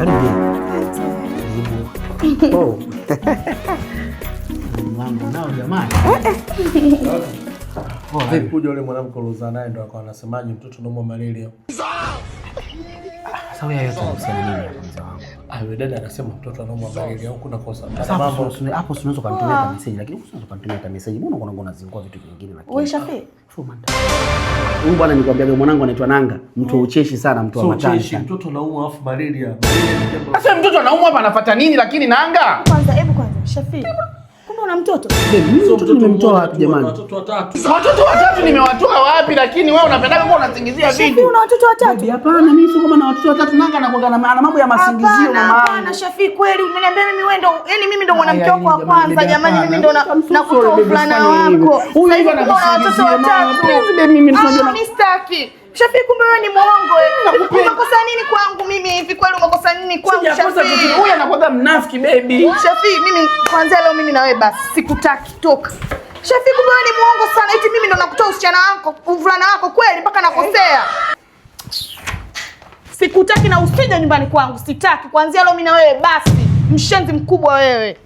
Oh. Mambo nao jamani. Vipi kuja yule mwanamke ulozaa naye ndo akawa anasemaje mtoto naumwa malaria? Sasa wewe utakusema nini hapo mzee wangu? Yule dada anasema mtoto anaumwa malaria au kuna kosa? Mambo hapo unaweza kunitumia message lakini unaweza kunitumia message. Mbona unazingua vitu vingine lakini. Wewe Shafi. Huyu bwana nikwambia mwanangu anaitwa Nanga, mtu wa ucheshi sana, mtu wa matani. Ucheshi, mtoto anaumwa afu malaria. Sasa mtoto anaumwa hapa anafuata nini lakini Nanga? Kwanza Shafi. Kumbe una mtoto? Mtoto nimemtoa wapi jamani? Watoto watatu. Watoto watatu nimewatoa wapi lakini wewe unapenda kwa unasingizia vipi? Shafi una watoto watatu? Hapana, mimi sio kama na watoto watatu. Nanga anakuwa na mambo ya masingizio mama. Hapana Shafi, kweli umeniambia mimi wewe ndo, yani mimi ndo mwanamke wako wa kwanza jamani, mimi ndo nakutoa ufulana wako. Huyu hivi anasingizia mama. Mimi tunajua mistaki. Shafi, kumbe wewe ni muongo wewe. Umekosa nini kwangu mimi hivi? Kweli umekosa nini kwangu Shafi? Huyu anakuwa mnafiki baby. Shafi, mimi kuanzia leo mimi na wewe basi sikutaki, toka. Shafi, kumbe wewe ni muongo sana. Eti mimi ndo nakutoa usichana wako, uvulana wako kweli mpaka nakosea. Sikutaki na usije nyumbani kwangu, sitaki. Kuanzia leo mimi na wewe basi. Mshenzi mkubwa wewe.